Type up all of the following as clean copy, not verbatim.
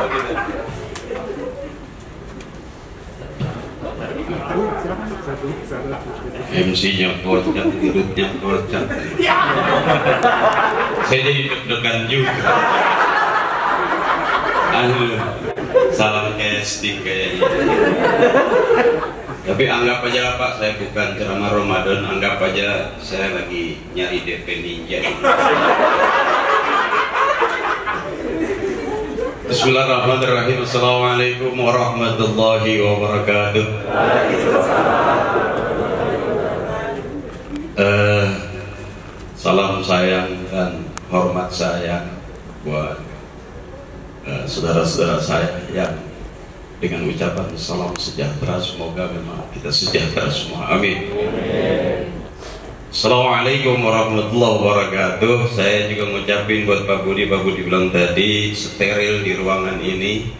gitu. MC-nya kocak, dirutnya kocak. Saya jadi deg-degan juga. Salam casting kayaknya. Tapi anggap aja Pak, saya bukan ceramah Ramadan, anggap aja saya lagi nyari DP Ninja. Bismillahirrahmanirrahim. Assalamualaikum warahmatullahi wabarakatuh. Salam sayang dan hormat saya buat saudara-saudara saya yang dengan ucapan salam sejahtera, semoga memang kita sejahtera semua, amin. Assalamualaikum warahmatullahi wabarakatuh. Saya juga ngucapin buat Pak Budi bilang tadi steril di ruangan ini,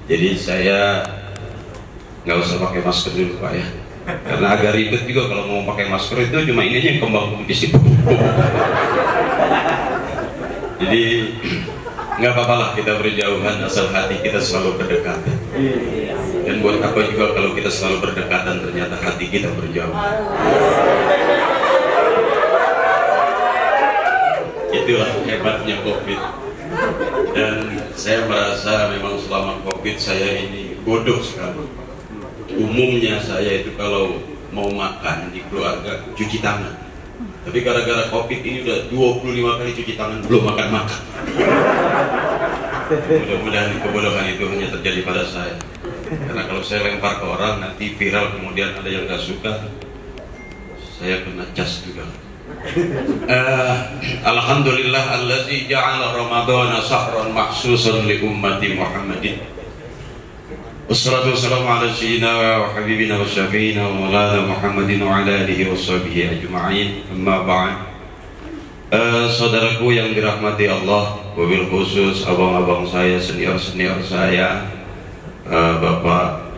jadi saya nggak usah pakai masker dulu Pak ya, karena agak ribet juga kalau mau pakai masker itu cuma ini aja yang kembang di situ. Jadi nggak apa-apa lah kita berjauhan asal hati kita selalu berdekatan. Dan buat apa juga kalau kita selalu berdekatan ternyata hati kita berjauhan. Itulah hebatnya COVID. Dan saya merasa memang selama COVID saya ini bodoh sekali. Umumnya saya itu kalau mau makan di keluarga cuci tangan, tapi gara-gara COVID ini udah 25 kali cuci tangan belum makan-makan. Mudah-mudahan kebodohan itu hanya terjadi pada saya, karena kalau saya lempar ke orang nanti viral, kemudian ada yang gak suka, saya kena cas juga. Alhamdulillah allazi ja'ala ramadhana sahran mahsusan li ummati Muhammadin. Wassalatu wassalamu ala sayyidina wa habibina wa syafiina wa maulana Muhammadin wa ala alihi wa sahbihi ajma'in. Amma ba'd. Saudaraku yang dirahmati Allah, wabil khusus abang-abang saya, senior-senior saya, Bapak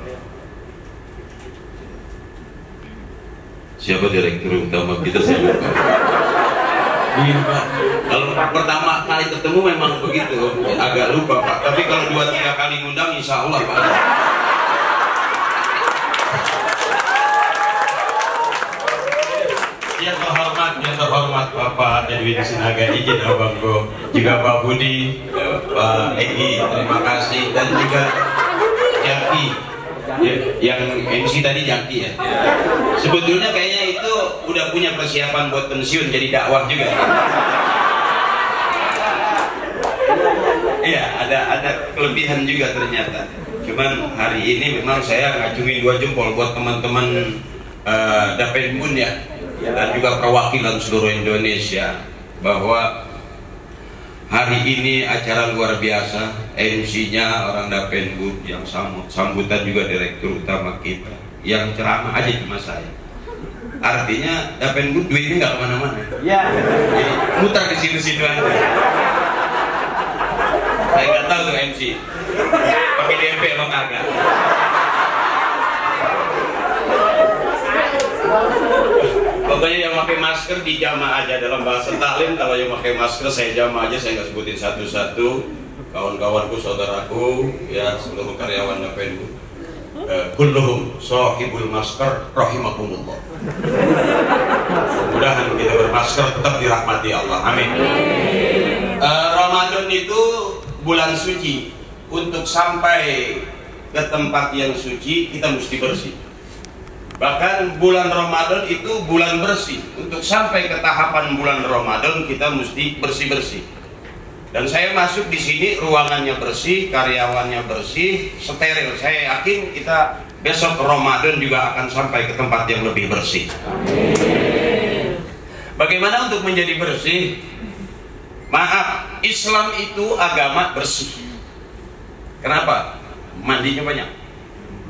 siapa direktur utama kita, saya lupa. Iya Pak, kalau pertama kali ketemu memang begitu, agak lupa Pak. Tapi kalau 2-3 kali ngundang, insya Allah Pak. Yang terhormat Bapak Edwin Sinaga, izin abangku, juga Pak Budi, Pak Egi, terima kasih, dan juga Jaki. Yang MC tadi Jaki ya. Sebetulnya kayaknya itu udah punya persiapan buat pensiun jadi dakwah juga. Iya, ada kelebihan juga ternyata. Cuman hari ini memang saya ngajuin 2 jempol buat teman-teman Dapenbun ya, dan juga perwakilan seluruh Indonesia, bahwa hari ini acara luar biasa. MC-nya orang Dapenbun, yang sambutan juga direktur utama kita, yang ceramah aja cuma saya. Artinya Dapenbun duitnya nggak kemana-mana ya, jadi muter ke situ-situ aja. Saya nggak tahu tuh MC pakai DP apa kagak. Pokoknya yang pakai masker dijama aja, dalam bahasa taklim kalau yang pakai masker saya jama aja, saya nggak sebutin satu-satu. Kawan-kawanku, saudaraku, ya seluruh karyawan Dapenbun, kulluhum sahibul masker rahimakumullah. Mudah-mudahan kita bermasker tetap dirahmati Allah, amin. Ramadan itu bulan suci. Untuk sampai ke tempat yang suci kita mesti bersih. Bahkan bulan Ramadan itu bulan bersih. Untuk sampai ke tahapan bulan Ramadan kita mesti bersih-bersih. Dan saya masuk di sini ruangannya bersih, karyawannya bersih, steril. Saya yakin kita besok Ramadan juga akan sampai ke tempat yang lebih bersih. Amin. Bagaimana untuk menjadi bersih? Maaf, Islam itu agama bersih. Kenapa? Mandinya banyak.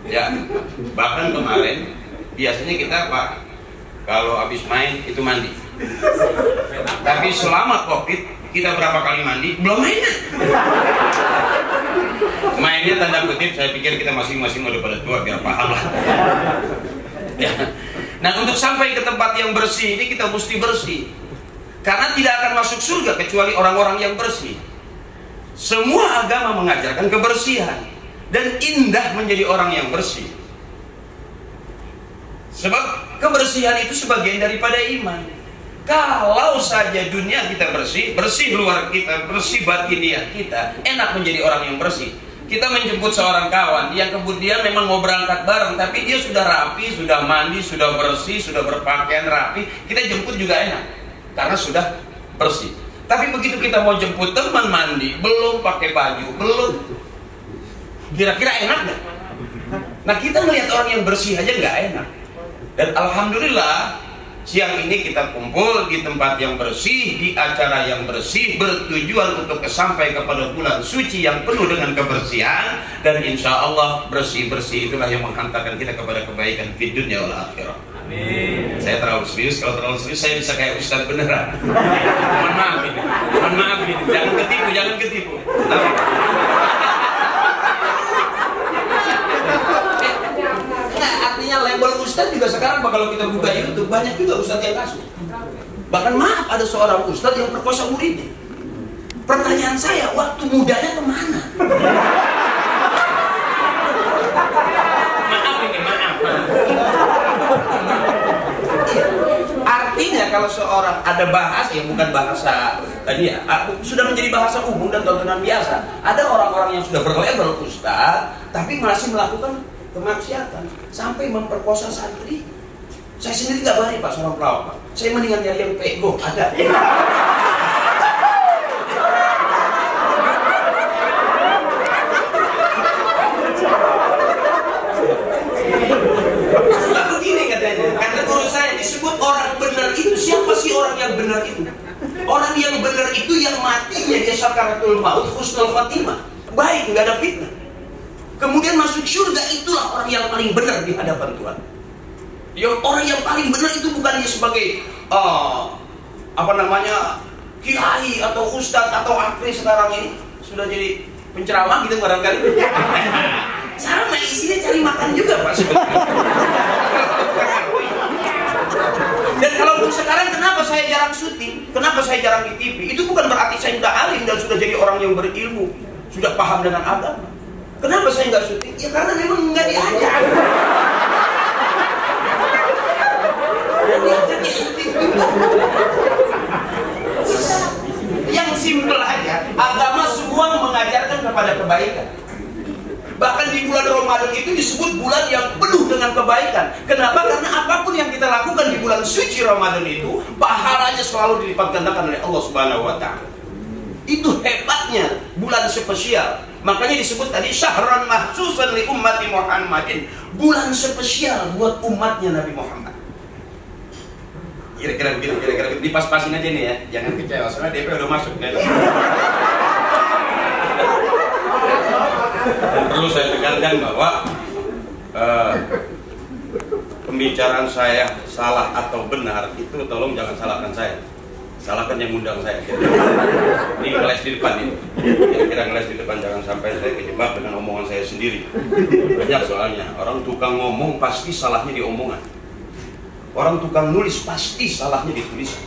Ya, bahkan kemarin biasanya kita Pak, kalau habis main itu mandi. Tapi selama COVID kita berapa kali mandi? Belum mainnya. Mainnya tanda kutip, saya pikir kita masing-masing udah pada tua biar paham lah. Ya. Nah, untuk sampai ke tempat yang bersih ini kita mesti bersih. Karena tidak akan masuk surga kecuali orang-orang yang bersih. Semua agama mengajarkan kebersihan dan indah menjadi orang yang bersih. Sebab kebersihan itu sebagian daripada iman. Kalau saja dunia kita bersih, bersih luar kita, bersih batiniah kita, enak menjadi orang yang bersih. Kita menjemput seorang kawan yang kemudian memang mau berangkat bareng, tapi dia sudah rapi, sudah mandi, sudah bersih, sudah berpakaian rapi. Kita jemput juga enak karena sudah bersih. Tapi begitu kita mau jemput teman mandi, belum pakai baju, belum, kira-kira enak nggak? Nah, kita melihat orang yang bersih aja nggak enak. Dan alhamdulillah siang ini kita kumpul di tempat yang bersih, di acara yang bersih, bertujuan untuk sampai kepada bulan suci yang penuh dengan kebersihan. Dan insya Allah bersih-bersih itulah yang menghantarkan kita kepada kebaikan di dunia wal akhirah. Amin. Saya terlalu serius, kalau terlalu serius saya bisa kayak Ustaz beneran. Mohon maaf ini, jangan ketipu. Nah, artinya label Ustaz juga sekarang kalau kita buka YouTube banyak juga Ustaz yang kasus. Bahkan maaf, ada seorang Ustaz yang perkosa muridnya. Pertanyaan saya, waktu mudanya kemana? Maaf. Artinya kalau seorang ada bahasa yang bukan bahasa tadi ya, sudah menjadi bahasa umum dan tontonan biasa. Ada orang-orang yang sudah berlabel Ustaz tapi masih melakukan kemaksiatan sampai memperkosa santri. Saya sendiri nggak berani Pak seorang pelawak Pak. Saya mendingan nyari yang pego ada. Lalu gini katanya, kata guru saya, disebut orang benar itu siapa sih orang yang benar itu? Orang yang benar itu yang matinya dia sakaratul maut husnul khatimah, baik, nggak ada fitnah. Kemudian masuk surga, itulah orang yang paling benar di hadapan Tuhan. Orang yang paling benar itu bukannya sebagai kiai atau ustadz atau aktris sekarang ini sudah jadi penceramah gitu barangkali. Sama isinya cari makan juga Pak sebenarnya. Dan kalaupun sekarang kenapa saya jarang syuting, kenapa saya jarang di TV, itu bukan berarti saya sudah alim dan sudah jadi orang yang berilmu, sudah paham dengan agama. Kenapa saya nggak syuting? Ya karena memang nggak diajak. Yang simpel aja, agama semua mengajarkan kepada kebaikan. Bahkan di bulan Ramadan itu disebut bulan yang penuh dengan kebaikan. Kenapa? Karena apapun yang kita lakukan di bulan suci Ramadan itu, pahalanya selalu dilipat gandakan oleh Allah Subhanahu wa Ta'ala. Itu hebatnya bulan spesial. Makanya disebut tadi syahran mahsusan li ummati Muhammadin, bulan spesial buat umatnya Nabi Muhammad. Kira-kira begitu, dipas-pasin aja nih ya, jangan kecewa soalnya DP udah masuk ya. Dan perlu saya tekankan bahwa pembicaraan saya salah atau benar itu tolong jangan salahkan saya, salahkan yang undang saya. Ini ngeles di depan ini, kira-kira ngeles di depan, jangan sampai saya kejebak dengan omongan saya sendiri. Banyak soalnya orang tukang ngomong pasti salahnya di omongan, orang tukang nulis pasti salahnya di tulisan,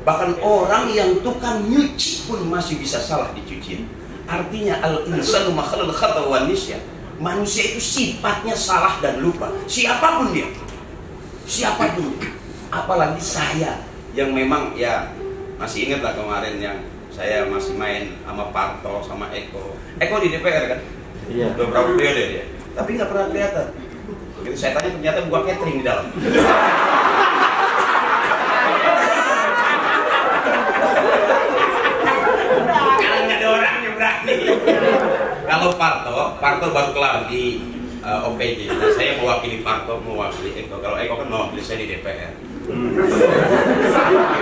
bahkan orang yang tukang nyuci pun masih bisa salah di cucian. Artinya al-insanu makhlul khata wa nisyan. Manusia itu sifatnya salah dan lupa. Siapapun dia. Apalagi saya yang memang ya masih ingat lah kemarin yang saya masih main sama Parto sama Eko. Eko di DPR kan? Iya. Beberapa periode dia. Tapi nggak pernah kelihatan. Begitu saya tanya ternyata buah catering di dalam. Kalau Parto baru kelar di OPJ, nah, saya mewakili Parto, mewakili Eko. Kalau Eko kan mewakili saya di DPR.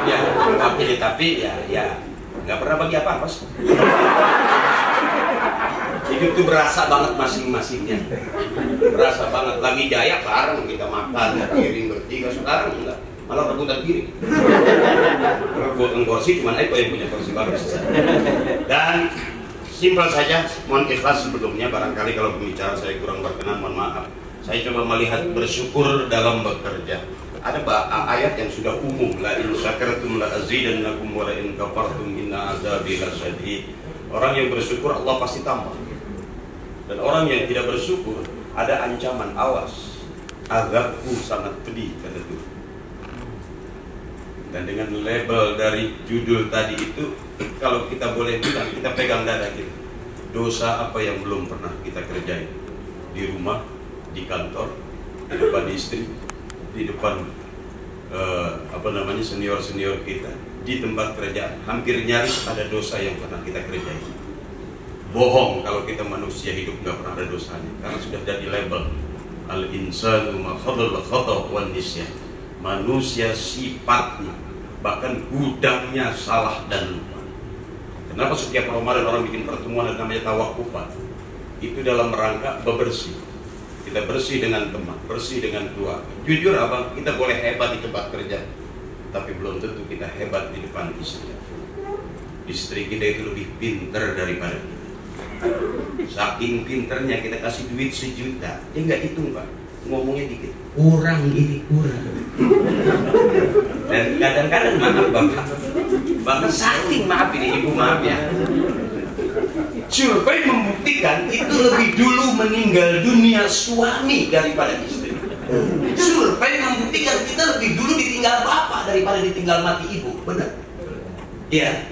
Ya, mewakili, tapi ya nggak pernah bagi apa-apa. Hidup tuh berasa banget masing-masingnya, berasa banget. Lagi jaya bareng kita makan, piring bertiga. Sekarang enggak, malah rebutan piring. Rebutan kursi, cuman Eko yang punya kursi bagus. Dan simpel saja, mohon ikhlas sebelumnya, barangkali kalau pembicaraan saya kurang berkenan, mohon maaf. Saya coba melihat bersyukur dalam bekerja. Ada ayat yang sudah umum, la in syakartum la azidannakum wa la in kafartum inna azabi lasyadid. Orang yang bersyukur Allah pasti tambah. Dan orang yang tidak bersyukur ada ancaman, awas, azabku sangat pedih, kata Tuhan. Dan dengan label dari judul tadi itu, kalau kita boleh bilang, kita pegang dada kita. Dosa apa yang belum pernah kita kerjain? Di rumah, di kantor, di depan istri, di depan senior-senior kita, di tempat kerjaan. Hampir nyaris ada dosa yang pernah kita kerjain. Bohong kalau kita manusia hidup nggak pernah ada dosanya, karena sudah jadi label al-insanu ma khadal khata' wan nisyan. Manusia sifatnya, bahkan gudangnya salah dan lupa. Kenapa setiap Ramadan orang bikin pertemuan yang namanya tawakufan? Itu dalam rangka bebersih. Kita bersih dengan teman, bersih dengan keluarga. Jujur abang, kita boleh hebat di tempat kerja, tapi belum tentu kita hebat di depan istri. Istri kita itu lebih pintar daripada kita. Saking pinternya kita kasih duit 1 juta, dia nggak hitung pak, ngomongnya dikit, kurang ini kurang. Dan kadang-kadang maaf bapak, bahkan saking maaf ini ibu maaf ya. Survei membuktikan itu lebih dulu meninggal dunia suami daripada istri. Survei membuktikan kita lebih dulu ditinggal bapak daripada ditinggal mati ibu, benar? Ya.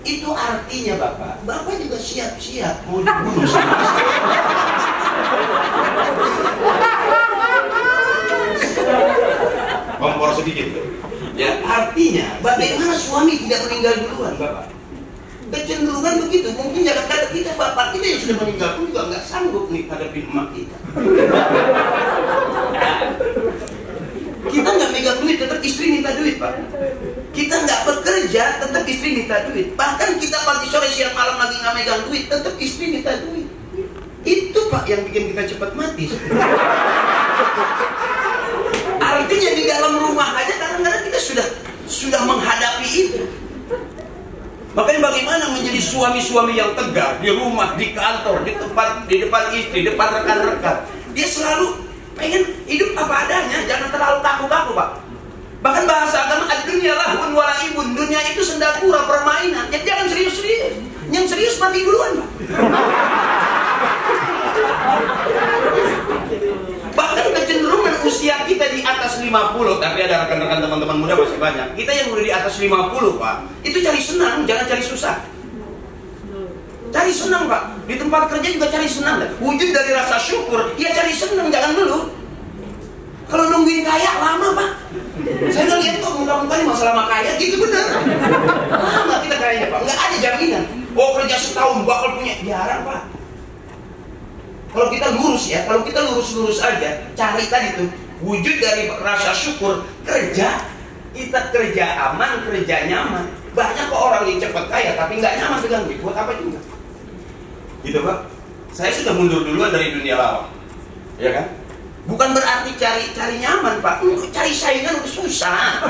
Itu artinya bapak juga siap-siap mau dibunuh sama istri. Kompor sedikit. Ya, artinya bagaimana suami tidak meninggal duluan bapak? Kecenderungan begitu. Mungkin jangan kata kita bapak kita yang sudah meninggal pun juga nggak sanggup nih hadapi emak kita. Kita nggak megang duit, tetap istri minta duit pak. Kita nggak bekerja, tetap istri minta duit. Bahkan kita pagi sore siang malam lagi nggak megang duit, tetap istri minta duit. Itu pak yang bikin kita cepat mati. Artinya di dalam rumah aja kadang-kadang kita sudah menghadapi itu. Makanya bagaimana menjadi suami-suami yang tegar di rumah, di kantor, di depan istri, depan rekan-rekan. Dia selalu pengen hidup apa adanya, jangan terlalu kaku-kaku pak. Bahkan bahasa agama ad-dunya lahun wa la'ibun, dunia itu sendakura, permainan. Ya jangan serius-serius. Yang serius mati duluan pak. Bahkan kecenderungan usia kita di atas 50, tapi ada rekan-rekan teman-teman muda masih banyak. Kita yang udah di atas 50 pak, itu cari senang, jangan cari susah. Cari senang pak, di tempat kerja juga cari senang. Wujud dari rasa syukur, ya cari senang, jangan dulu. Kalau nungguin kaya lama pak. Saya udah lihat kok muka-mukanya masalah kaya gitu bener. Lama kita kayaknya pak, nggak ada jaminan. Oh kerja setahun bakal punya, jarang pak. Kalau kita lurus ya, kalau kita lurus-lurus aja, cari tadi tuh wujud dari rasa syukur, kerja, kita kerja aman, kerja nyaman. Banyak kok orang yang cepat kaya tapi nggak nyaman pegang duit, buat apa juga? Gitu pak. Saya sudah mundur duluan dari dunia lawak, ya kan? Bukan berarti cari nyaman pak, cari saingan udah susah.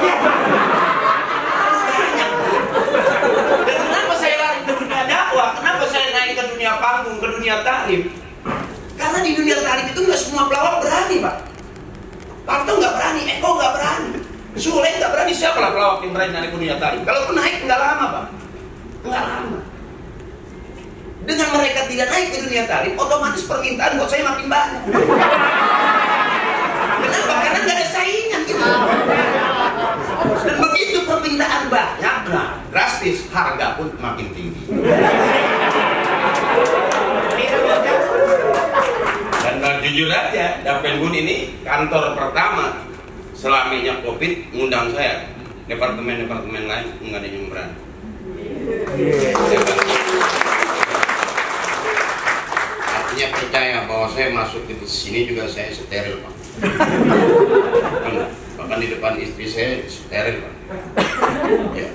Dan kenapa saya lari ke dunia dakwah? Kenapa saya naik ke dunia panggung, ke dunia taklim? Karena di dunia taklim itu nggak semua pelawak berani pak. Parto nggak berani, Eko nggak berani, Sule nggak berani. Siapa lah pelawak yang berani naik ke dunia taklim? Kalau naik nggak lama pak, nggak lama. Dengan mereka tidak naik ke dunia taklim, otomatis permintaan buat saya makin banyak. Kenapa? Karena nggak ada saingan gitu. Dan begitu permintaan banyak, nah drastis harga pun makin tinggi. Dan jujur aja, Dapengun ini kantor pertama selamanya COVID ngundang saya. Departemen-departemen lain nggak ada yang berani. Artinya percaya bahwa saya masuk ke sini juga saya steril pak. Bahkan di depan istri saya steril pak. Ya.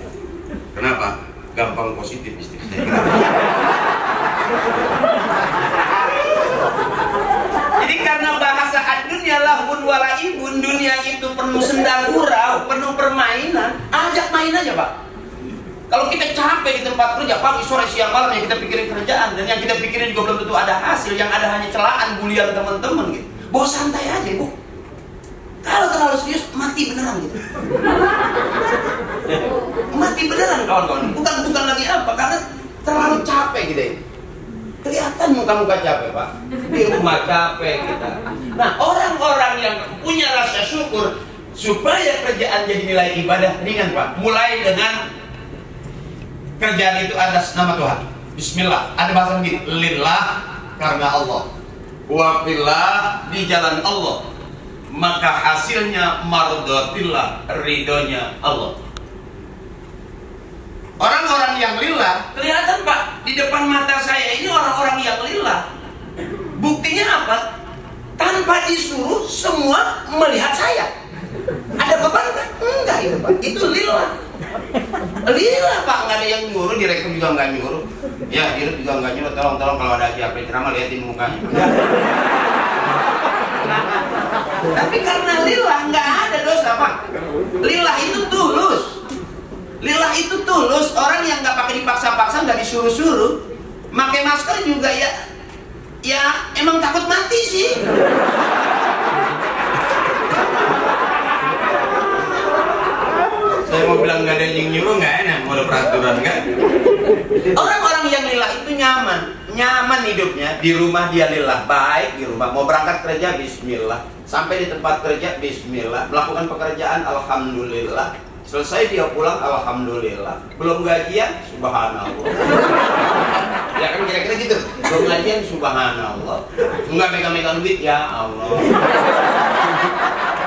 Kenapa? Gampang positif istri saya. Jadi karena bahasa ad-dunya lahun wa la'ibun, dunia itu penuh senda gurau, penuh permainan, ajak main aja pak. Kalau kita capek di tempat kerja, pagi, sore, siang, malam yang kita pikirin kerjaan, dan yang kita pikirin juga belum tentu ada hasil, yang ada hanya celaan, bulian teman-teman gitu. Bawa santai aja bu. Kalau terlalu serius, mati beneran gitu. Mati beneran kawan-kawan. Bukan lagi apa, karena terlalu capek gitu ya. Kelihatan muka-muka capek Pak, di rumah capek kita. Nah, orang-orang yang punya rasa syukur supaya kerjaan jadi nilai ibadah ringan Pak, mulai dengan kerjaan itu atas nama Tuhan. Bismillah, ada bahasa begini, lillah karena Allah, wafillah di jalan Allah, maka hasilnya mardotillah, ridhonya Allah. Orang-orang yang lillah kelihatan Pak di depan mata saya ini, orang-orang yang lillah. Buktinya apa? Tanpa disuruh semua melihat saya. Ada beban kan? Enggak itu Pak, itu lillah. Lillah Pak, nggak ada yang nyuruh, direktur juga nggak nyuruh. Ya, direktur juga nggak nyuruh. Tolong kalau ada siapa ceramah liatin mukanya. Tapi karena lillah nggak ada dosa Pak. Lillah itu tulus. Lillah itu tulus. Orang yang nggak pakai dipaksa-paksa, nggak disuruh-suruh, pakai masker juga ya emang takut mati sih. Saya mau bilang nggak ada yang nyuruh, nggak enak, mau ada peraturan kan? Orang-orang yang lillah itu nyaman hidupnya. Di rumah dia lillah, baik di rumah. Mau berangkat kerja, bismillah. Sampai di tempat kerja, bismillah. Melakukan pekerjaan, alhamdulillah. Selesai dia pulang, alhamdulillah. Belum gajian, subhanallah. Ya kan kira-kira gitu. Belum gajian, subhanallah. Enggak megang-megang duit, ya Allah.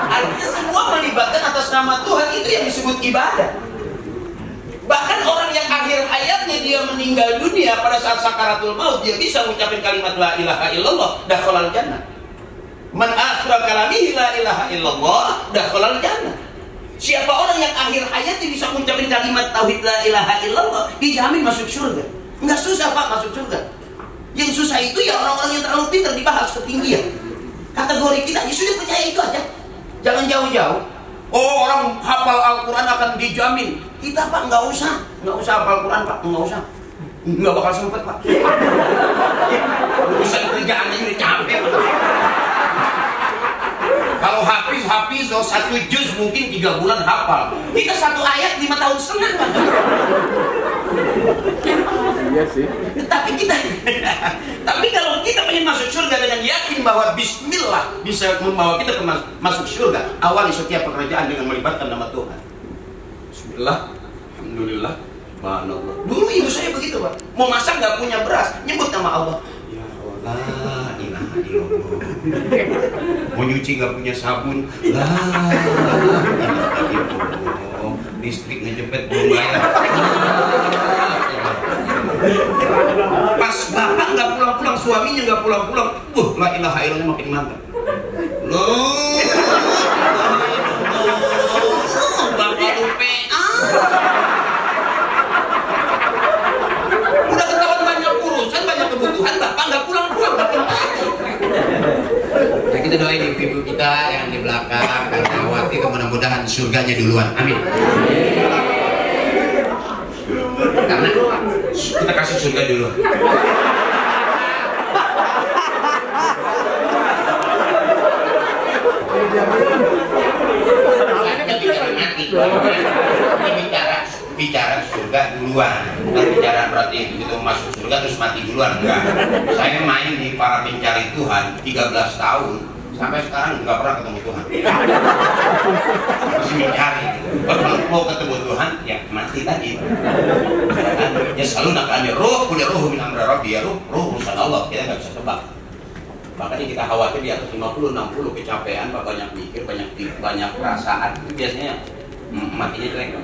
Artinya semua melibatkan atas nama Tuhan, itu yang disebut ibadah. Bahkan orang yang akhir hayatnya dia meninggal dunia pada saat sakaratul maut, dia bisa mengucapkan kalimat la ilaha illallah, dakhalal jannah. Man akhira kalamihi la ilaha illallah, dakhalal jannah. Siapa orang yang akhir hayatnya bisa mengucapkan kalimat tauhid la ilaha illallah, dijamin masuk surga. Enggak susah Pak masuk surga. Yang susah itu ya orang-orang yang terlalu pintar dibahas ketinggian. Kategori kita ya sudah percaya itu aja. Jangan jauh-jauh. Oh, orang hafal Al-Quran akan dijamin. Kita Pak nggak usah hafal Al-Quran Pak, nggak usah. Nggak bakal sempet Pak. Urusan kerjaannya udah capek Pak. Kalau hafiz oh, 1 juz mungkin 3 bulan hafal. Kita 1 ayat 5 tahun setengah Pak. Iya sih. Tapi kalau kita pengen masuk surga dengan yakin bahwa bismillah bisa membawa kita ke masuk surga, awali setiap pekerjaan dengan melibatkan nama Tuhan. Bismillah, alhamdulillah, subhanallah. Dulu ibu saya begitu Pak. Mau masak nggak punya beras, nyebut nama Allah. Ya Allah, ilaha illallah. Mau nyuci nggak punya sabun, la ilaha illallah. Listrik ngejepet belum bayar. Pas bapak nggak pulang-pulang, suaminya nggak pulang-pulang, la ilaha illallah makin mantap. Loh, bapak lupa. Udah ketahuan banyak urusan, banyak kebutuhan, bapak nggak pulang-pulang, makin mantap. Nah, kita doain ibu-ibu kita yang di belakang, Karnawati, mudah-mudahan surganya duluan. Amin. Karena kita kasih surga dulu. Bicara surga duluan, bukan bicara berarti begitu masuk surga terus mati duluan, enggak. Saya main di para pencari Tuhan 13 tahun sampai sekarang nggak pernah ketemu Tuhan. Masih mencari. Kalau mau ketemu Tuhan ya mati tadi. Ya selalu nakalnya roh min amri rabbi, ya roh urusan Allah, kita nggak bisa tebak. Makanya kita khawatir di atas 50, 60 kecapean, banyak mikir, banyak perasaan, itu biasanya matinya jelek.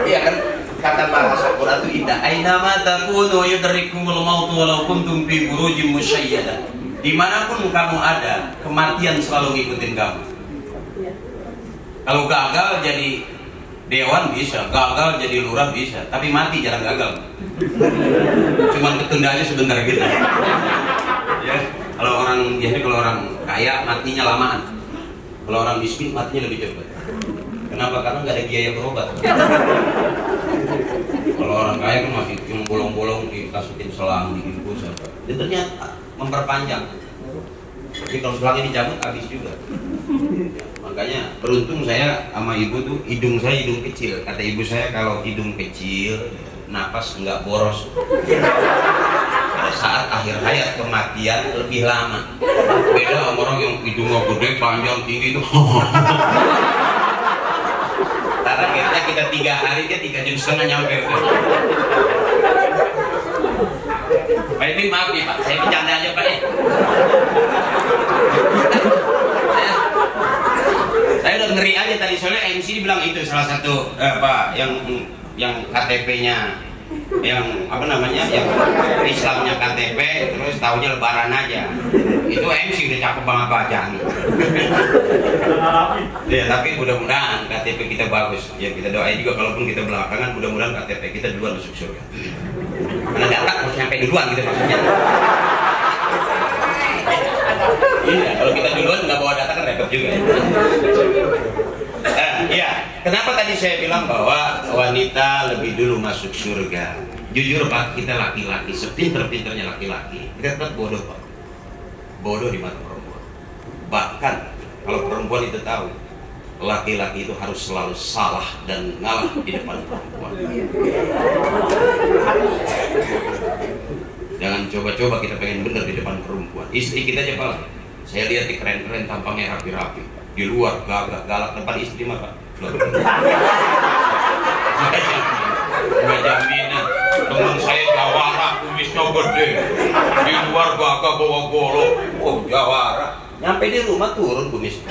Iya kan, kata bahasa Quran itu indah. Aina ma takunu yudrikumul maut walau kuntum fi burujim musyayyadah. Dimanapun kamu ada, kematian selalu ngikutin kamu. Kalau gagal jadi dewan bisa, gagal jadi lurah bisa, tapi mati jarang gagal. Cuman ketundanya sebentar gitu. Ya, kalau orang kaya matinya lamaan. Kalau orang miskin matinya lebih cepat. Kenapa? Karena nggak ada biaya berobat. Kalau orang kaya kan masih yang bolong-bolong dikasuhin selang, diinfus apa. Dan ternyata memperpanjang. Jadi kalau selangnya dicabut habis juga. Ya, maka makanya beruntung saya sama ibu tuh, hidung saya hidung kecil. Kata ibu saya kalau hidung kecil napas enggak boros. Pada saat akhir hayat kematian lebih lama. Beda sama orang yang hidungnya gede, panjang, tinggi itu. Karena akhirnya kita 3 hari, dia 3 jam setengah nyampe. Pak Ipin maaf nih Pak, saya bercanda aja Pak ya. Saya udah ngeri aja tadi, soalnya MC dibilang itu salah satu yang KTP-nya yang apa namanya, yang Islamnya KTP, terus tahunya lebaran aja. Itu MC udah cakep banget bacanya. Ya, tapi mudah-mudahan KTP kita bagus. Ya kita doain juga, kalaupun kita belakangan, mudah-mudahan KTP kita duluan masuk surga. Karena data harus nyampe duluan gitu maksudnya. Iya, kalau kita duluan nggak bawa data kan repot juga. Ya, kenapa tadi saya bilang bahwa wanita lebih dulu masuk surga? Jujur Pak, kita laki-laki, sepinter-pinternya laki-laki, kita tetap bodoh Pak. Bodoh di mata perempuan. Bahkan kalau perempuan itu tahu, laki-laki itu harus selalu salah dan ngalah di depan perempuan. Jangan coba-coba kita pengen bener di depan perempuan. Istri kita aja Pak, saya lihat di keren-keren, tampangnya rapi-rapi, di luar gagah galak, depan istri mah Pak nggak jaminan. Teman saya jawara, kumisnya gede, di luar gagah bawa golok. Oh jawara, nyampe di rumah turun kumis.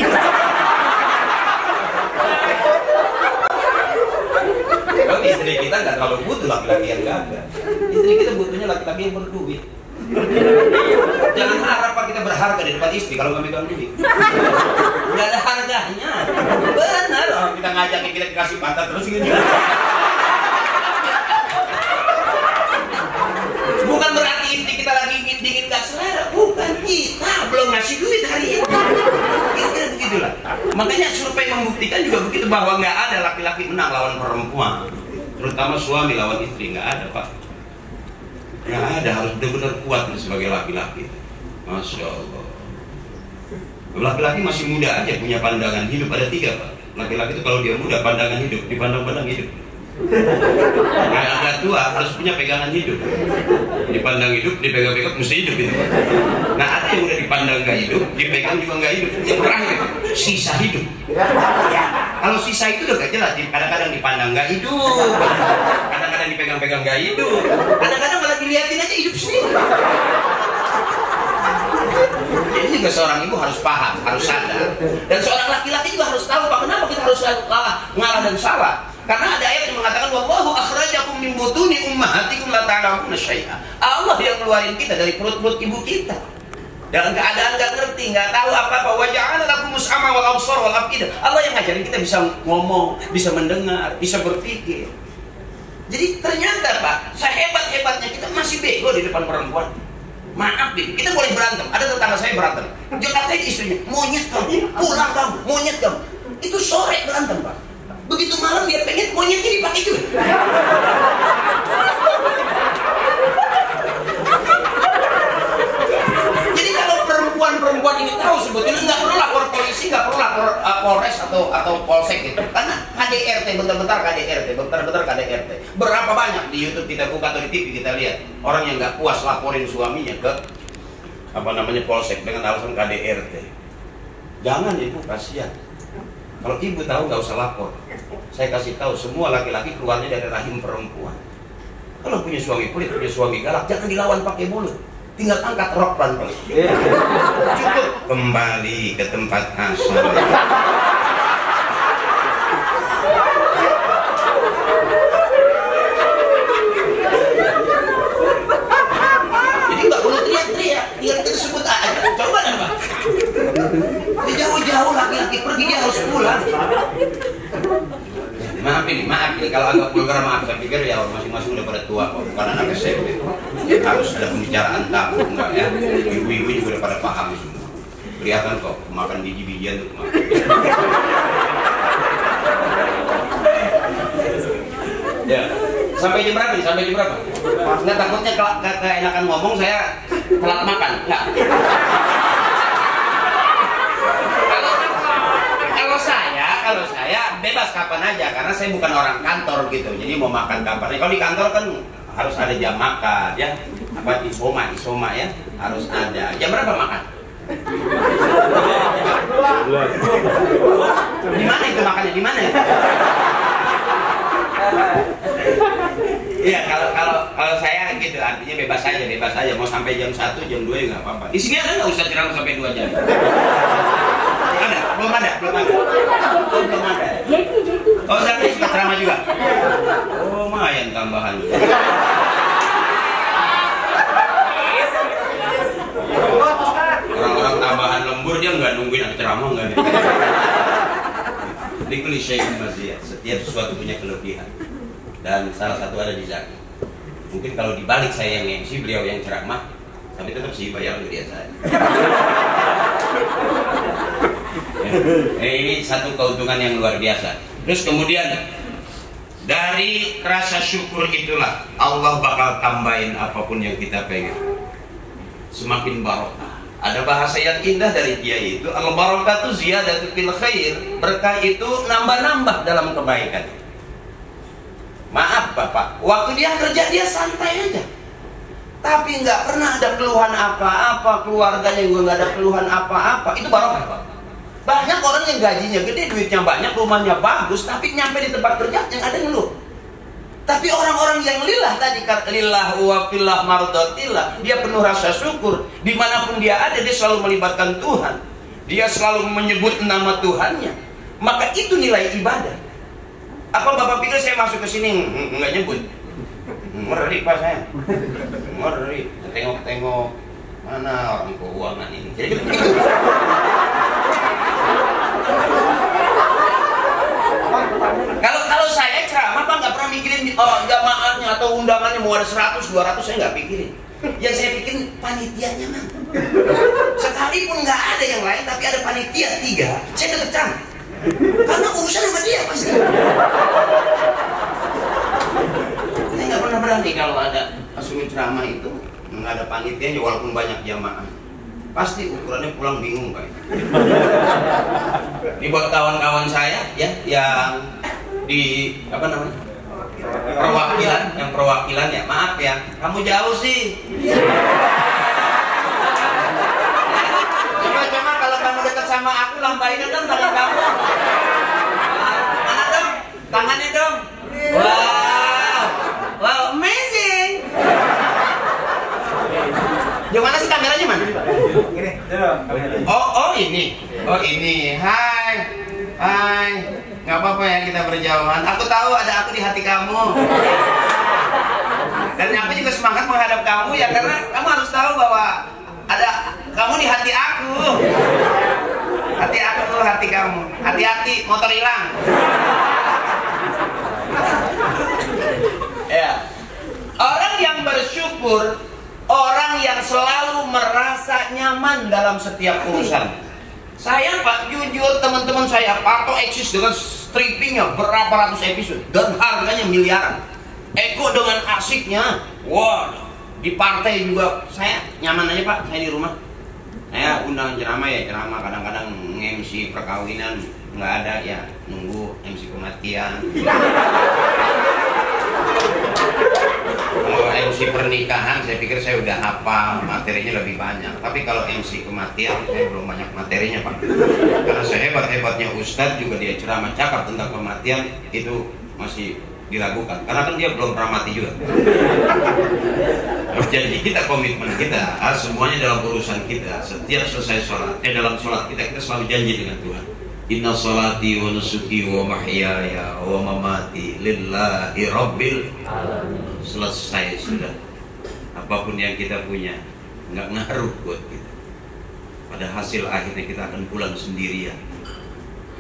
Kalau istri kita nggak terlalu butuh laki-laki yang gagah. Istri kita butuhnya laki-laki yang berduit. Jangan harap Pak kita berharga di depan istri kalau nggak megang duit. Nggak ada harganya. Benar, orang kita ngajakin kita dikasih pantat terus gitu. Bukan berarti istri kita lagi dingin nggak selera. Bukan, kita belum ngasih duit hari ini. Kira-kira begitulah. Makanya survei membuktikan juga begitu, bahwa nggak ada laki-laki menang lawan perempuan. Terutama suami lawan istri, nggak ada Pak. Nggak ada, harus benar-benar kuat sebagai laki-laki. Masya Allah. Laki-laki masih muda aja punya pandangan hidup, ada 3 Pak. Laki-laki itu kalau dia muda, pandangan hidup, dipandang-pandang hidup. Kayak agak tua harus punya pegangan hidup. Dipandang hidup, dipegang-pegang mesti hidup gitu. Nah ada yang udah dipandang nggak hidup, dipegang juga nggak hidup. Yang terakhir sisa hidup. Kalau sisa itu udah gak jelas. Kadang-kadang dipandang nggak hidup, kadang-kadang dipegang-pegang nggak hidup, kadang-kadang malah dilihatin aja hidup sendiri. Jadi juga seorang ibu harus paham, harus sadar, dan seorang laki-laki juga harus tahu Pak, kenapa kita harus ngalah dan salah. Karena ada ayat yang mengatakan wallahu akhrajakum min butuni ummahatikum la ta'lamuna syai'a. Allah yang keluarin kita dari perut-perut ibu kita dalam keadaan gak ngerti, gak tahu apa-apa. Wa ja'ala lakumus sama wal absar wal afidah. Allah yang ngajarin kita bisa ngomong, bisa mendengar, bisa berpikir. Jadi ternyata Pak, sehebat-hebatnya kita masih bego di depan perempuan. Maaf nih, kita boleh berantem. Ada tetangga saya berantem, dia katain istrinya, monyet kamu, pulang kamu, monyet kamu. Itu sore berantem Pak. Begitu malam dia pengen monyetnya dipakai juga. Jadi kalau perempuan-perempuan ini tahu sebetulnya nggak perlu lapor polisi, nggak perlu lapor Polres atau Polsek gitu. Karena KDRT, bentar-bentar KDRT, bentar-bentar KDRT. Berapa banyak di YouTube kita buka atau di TV kita lihat orang yang nggak puas laporin suaminya ke apa namanya Polsek dengan alasan KDRT. Jangan ibu, kasihan. Kalau ibu tahu nggak usah lapor. Saya kasih tahu semua laki-laki keluarnya dari rahim perempuan. Kalau punya suami pelit, punya suami galak, jangan dilawan pakai mulut. Tinggal angkat rok pelan-pelan. Cukup kembali ke tempat asal. Jadi nggak perlu teriak-teriak, tinggal kita sebut aja. Coba deh Pak. Jauh-jauh laki-laki pergi dia harus pulang. Maaf ini kalau agak vulgar maaf, saya pikir ya masing-masing udah pada tua kok, bukan anak SMP. Harus ada pembicaraan tabu enggak ya? Ibu-ibu juga udah pada paham semua. Kelihatan kok makan biji-bijian tuh. Ya, sampai jam berapa nih? Sampai jam berapa? Nggak takutnya keenakan ngomong saya telat makan, nggak? Kalau kalau saya bebas kapan aja karena saya bukan orang kantor gitu. Jadi mau makan kapan aja. Kalau di kantor kan harus ada jam makan ya. Apa isoma ya harus ada. Jam berapa makan? Di mana itu makannya? Di mana? Iya, kalau saya gitu artinya bebas aja mau sampai jam 1, jam 2 ya nggak apa-apa. Di sini ada nggak usah ceramah sampai 2 jam? Ada? Belum ada. Oh, saya suka ceramah juga. Oh, lumayan tambahan. Orang-orang tambahan lembur dia nggak nungguin aku ceramah nggak nih. Ini klise masih ya. Setiap sesuatu punya kelebihan. Dan salah satu ada di Zaki. Mungkin kalau dibalik saya yang MC, beliau yang ceramah, tapi tetap sih bayar ngeliat saya. Ini satu keuntungan yang luar biasa. Terus kemudian dari rasa syukur itulah Allah bakal tambahin apapun yang kita pengen. Semakin barokah. Ada bahasa yang indah dari dia itu, al-barakatu ziyadatu fil khair. Berkah itu nambah-nambah dalam kebaikan. Maaf Bapak, waktu dia kerja dia santai aja, tapi nggak pernah ada keluhan apa-apa, keluarganya juga nggak ada keluhan apa-apa. Itu barokah Pak. Banyak orang yang gajinya gede, duitnya banyak, rumahnya bagus, tapi nyampe di tempat kerja yang ada ngeluh. Tapi orang-orang yang lillah tadi, lillah wa fillah mardatillah, dia penuh rasa syukur. Dimanapun dia ada, dia selalu melibatkan Tuhan. Dia selalu menyebut nama Tuhannya. Maka itu nilai ibadah. Apa Bapak pikir saya masuk ke sini nggak nyebut? Ngeri Pak saya. Ngeri. Tengok-tengok mana orang keuangan ini. Jadi begitu. Kalau saya ceramah Pak nggak pernah mikirin jamaahnya atau undangannya mau ada 100, 200 saya nggak pikirin. Yang saya pikirin panitianya mana. Sekalipun nggak ada yang lain tapi ada panitia 3, saya tetap ceramah. Karena urusan sama dia pasti. Saya nggak pernah berani kalau ada asumin ceramah itu nggak ada panitianya walaupun banyak jamaah. Pasti ukurannya pulang bingung Pak. Ini buat kawan-kawan saya ya yang di apa namanya perwakilan ya, maaf ya, kamu jauh sih. Coba kalau kamu dekat sama aku lambain dong tangan kamu. Mana dong? Tangannya dong. Wow, amazing. Gimana sih kameranya mana? Oh ini. Hai. Nggak apa-apa ya kita berjauhan. Aku tahu ada aku di hati kamu. Dan aku juga semangat menghadap kamu ya karena kamu harus tahu bahwa ada kamu di hati aku. Hati aku, hati kamu. Hati-hati motor hilang. Ya. Orang yang bersyukur, orang yang selalu merasa nyaman dalam setiap urusan. Saya Pak, jujur teman-teman saya, Parto eksis dengan strippingnya berapa ratus episode dan harganya miliaran. Eko dengan asiknya, wah, di partai juga saya nyaman aja Pak, saya di rumah. Saya undang ceramah ya, ceramah kadang-kadang MC perkawinan nggak ada ya, nunggu MC kematian. Kalau MC pernikahan saya pikir saya udah hafal, materinya lebih banyak. Tapi kalau MC kematian saya belum banyak materinya Pak. Karena saya hebat-hebatnya Ustadz juga dia ceramah cakap tentang kematian itu masih diragukan. Karena kan dia belum pernah mati juga. Jadi kita komitmen kita, semuanya dalam urusan kita. Setiap selesai sholat, dalam sholat kita selalu janji dengan Tuhan. Inna sholati wa nusuki wa mahyaya wa mamati lillahi rabbil alamin. Selesai sudah. Apapun yang kita punya nggak ngaruh buat kita. Pada hasil akhirnya kita akan pulang sendirian.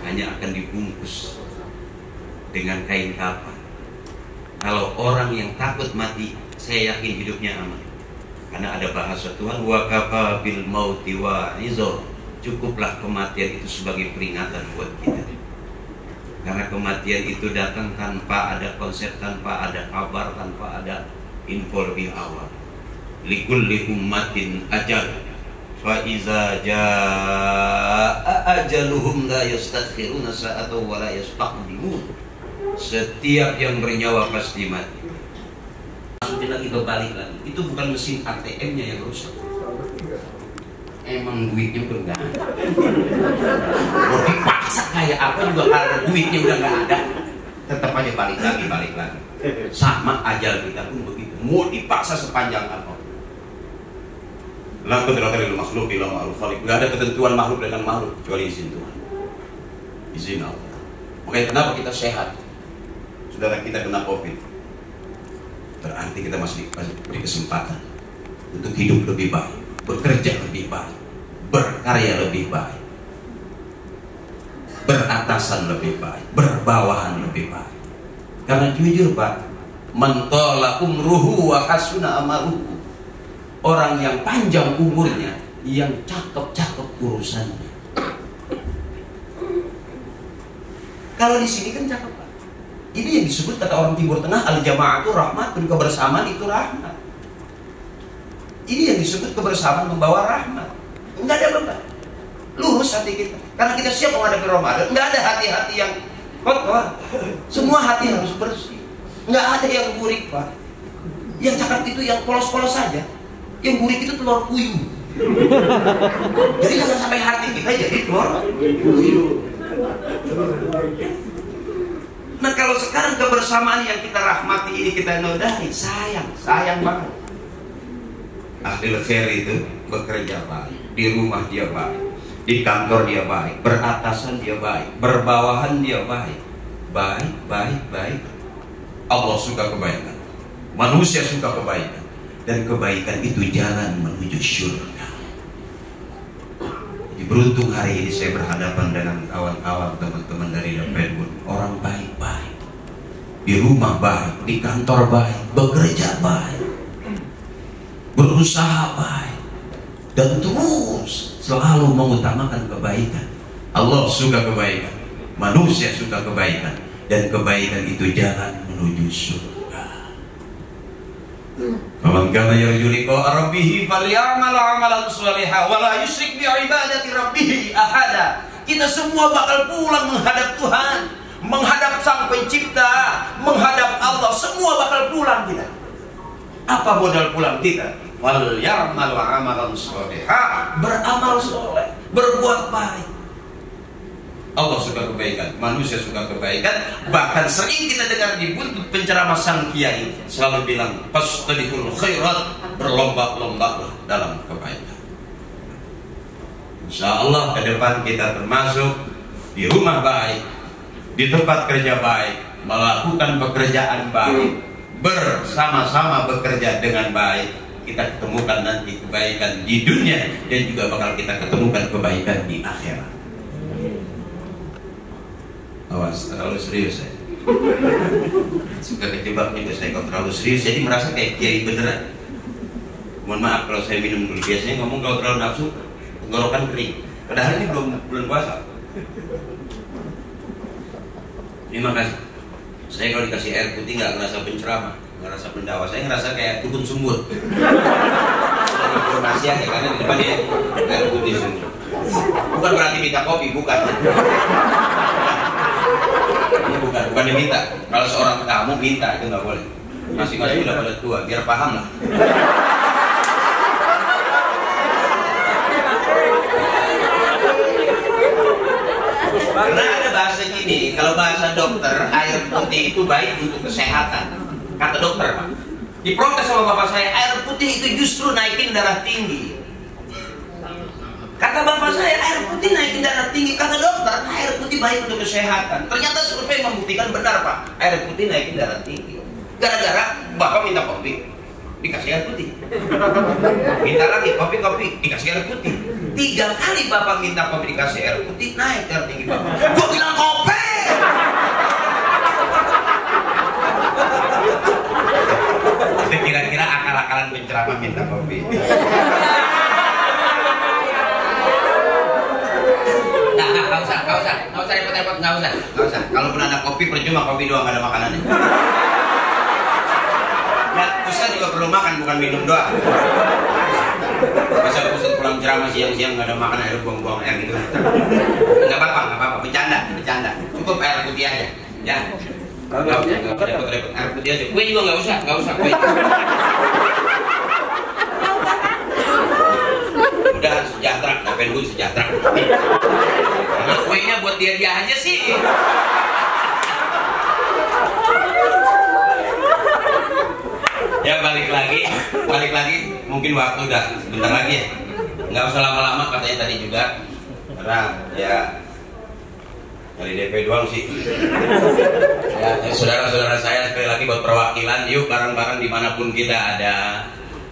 Hanya akan dibungkus dengan kain kafan. Kalau orang yang takut mati, saya yakin hidupnya aman. Karena ada bahasa Tuhan, wa kafa bil mauti wa izor. Cukuplah kematian itu sebagai peringatan buat kita. Karena kematian itu datang tanpa ada konsep, tanpa ada kabar, tanpa ada info lebih awal. Likulli ummatin ajal. fa iza jaa ajaluhum la yastakhiruna sa'atan wa la yastaqdimun. Setiap yang bernyawa pasti mati. Masukin lagi berbalik lagi. Itu bukan mesin ATM-nya yang rusak. Emang duitnya udah nggak ada. Mau dipaksa kayak apa juga karena duitnya udah nggak ada, tetap aja balik lagi. Sama ajal kita pun begitu. Mau dipaksa sepanjang apa? La qudrata lil makhluq illa ma'al khaliq. Nggak ada ketentuan makhluk dengan makhluk kecuali izin Tuhan. Izin Allah. Makanya kenapa kita sehat? Saudara kita kena COVID, berarti kita masih diberi kesempatan untuk hidup lebih baik, bekerja lebih baik, berkarya lebih baik, beratasan lebih baik, berbawahan lebih baik. Karena jujur Pak, man tala umruhu wa hasuna amaluhu. Orang yang panjang umurnya, yang cakep-cakep urusannya. Kalau di sini kan cakep Pak. Ini yang disebut kata orang Timur Tengah al-jama'atu rahmatun, kebersamaan itu rahmat. Ini yang disebut kebersamaan membawa rahmat. Enggak ada beban. Lurus hati kita. Karena kita siap menghadapi Ramadan. Enggak ada hati-hati yang kotor. Semua hati harus bersih. Enggak ada yang burik Pak. Yang cakap itu yang polos-polos saja. Yang burik itu telur puyuh. Jadi jangan sampai hati kita jadi telur puyuh. Nah kalau sekarang kebersamaan yang kita rahmati ini kita nodai, sayang banget. Ahlul khair itu bekerja baik, di rumah dia baik, di kantor dia baik, beratasan dia baik, berbawahan dia baik. Baik. Allah suka kebaikan, manusia suka kebaikan, dan kebaikan itu jalan menuju surga. Jadi beruntung hari ini saya berhadapan dengan kawan-kawan teman-teman dari Lepedbun, orang baik-baik, di rumah baik, di kantor baik, bekerja baik, berusaha baik, dan terus selalu mengutamakan kebaikan. Allah suka kebaikan, manusia suka kebaikan, dan kebaikan itu jalan menuju surga. Faman kana yarju liqa'a rabbih falyamal 'amalan shalihan wa la yusyrik bi 'ibadati rabbih ahada. Kita semua bakal pulang menghadap Tuhan, menghadap Sang Pencipta, menghadap Allah. Semua bakal pulang kita. Apa modal pulang kita? Falyamal 'amalan shalihan, beramal soleh, berbuat baik. Allah suka kebaikan, manusia suka kebaikan. Bahkan sering kita dengar di buntut penceramah sang kiai selalu bilang, fastabiqul khairat, berlomba-lomba dalam kebaikan. Insya Allah ke depan kita termasuk di rumah baik, di tempat kerja baik, melakukan pekerjaan baik, bersama-sama bekerja dengan baik. Kita ketemukan nanti kebaikan di dunia, dan juga bakal kita ketemukan kebaikan di akhirat. Awas, terlalu serius saya. Suka kejebak juga saya kalau terlalu serius, jadi merasa kayak kiai beneran. Mohon maaf kalau saya minum dulu. Biasanya ngomong kalau terlalu nafsu, tenggorokan kering. Padahal ini belum bulan puasa. Terima kasih. Saya kalau dikasih air putih nggak ngerasa penceramah, nggak ngerasa pendawa. Saya ngerasa kayak tukun sumur. Informasi aja karena di depan dia air putih sumur. Bukan berarti minta kopi, bukan. Bukan diminta. Kalau seorang tamu minta itu nggak boleh. Masing-masing udah pada tua, biar paham lah. Karena ada bahasa gini, kalau bahasa dokter, air putih itu baik untuk kesehatan. Kata dokter Pak. Diprotes sama bapak saya, air putih itu justru naikin darah tinggi. Kata bapak saya, air putih naikin darah tinggi. Kata dokter, air putih baik untuk kesehatan. Ternyata survei membuktikan benar Pak, air putih naikin darah tinggi. Gara-gara bapak minta kopi, dikasih air putih. Minta lagi kopi, dikasih air putih. 3 kali bapak minta kopi dikasih air putih, naik darah tinggi bapak. Gua bilang kopi. Itu kira-kira akal-akalan penceramah minta kopi. Nggak usah repot-repot, nggak usah. Kalaupun ada kopi, percuma kopi doang, nggak ada makanannya. Nah, Ustaz juga perlu makan, bukan minum doang. Masa Ustaz pulang ceramah siang-siang nggak ada makan air, buang-buang air gitu. Nggak apa-apa, bercanda. Cukup air putih aja, ya. Nggak repot-repot, air putih aja. Kue juga nggak usah kue. Udah sejahtera, ngapain gue sejahtera? Karena kuenya buat dia aja sih. Ya balik lagi, mungkin waktu udah sebentar lagi ya. Nggak usah lama-lama katanya tadi juga, karena ya dari DP doang sih. Ya, saudara-saudara saya sekali lagi buat perwakilan, yuk bareng-bareng dimanapun kita ada,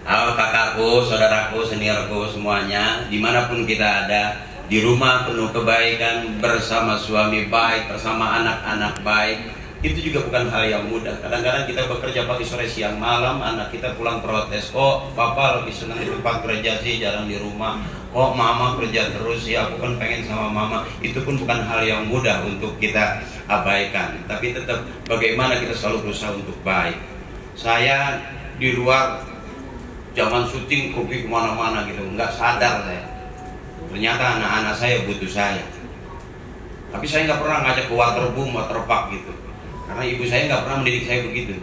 kakakku, saudaraku, seniorku semuanya, dimanapun kita ada, di rumah penuh kebaikan, bersama suami baik, bersama anak-anak baik. Itu juga bukan hal yang mudah. Kadang-kadang kita bekerja pagi, sore, siang, malam, anak kita pulang protes, kok papa lebih senang di tempat kerja sih, jarang di rumah, kok mama kerja terus ya, aku kan pengen sama mama. Itu pun bukan hal yang mudah untuk kita abaikan, tapi tetap bagaimana kita selalu berusaha untuk baik. Saya di luar zaman syuting pergi kemana-mana gitu, nggak sadar saya, ternyata anak-anak saya butuh saya. Tapi saya nggak pernah ngajak ke waterboom, waterpark gitu, karena ibu saya nggak pernah mendidik saya begitu.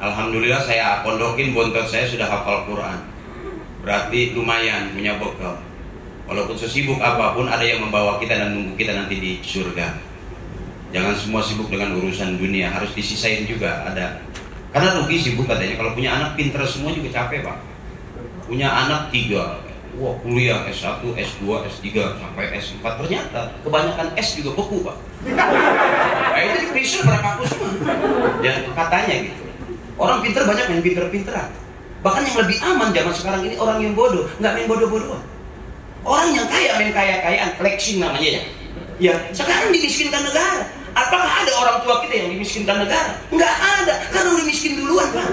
Alhamdulillah saya pondokin, bontot saya sudah hafal Quran, berarti lumayan punya bekal. Walaupun sesibuk apapun, ada yang membawa kita dan nunggu kita nanti di surga. Jangan semua sibuk dengan urusan dunia, harus disisain juga ada. Karena rugi sibuk katanya, kalau punya anak pinter semua juga capek pak. Punya anak 3, wah kuliah S1, S2, S3 sampai S4, ternyata kebanyakan S juga beku pak. Nah, itu dipisah berapa semua. Ya katanya gitu. Orang pinter banyak yang pinter-pinteran. Bahkan yang lebih aman zaman sekarang ini orang yang bodoh, nggak main bodoh-bodohan. Orang yang kaya main kaya-kayaan, flexing namanya ya. Ya sekarang dimiskinkan negara. Apakah ada orang tua kita yang dimiskinkan negara? Nggak ada, karena udah miskin duluan pak.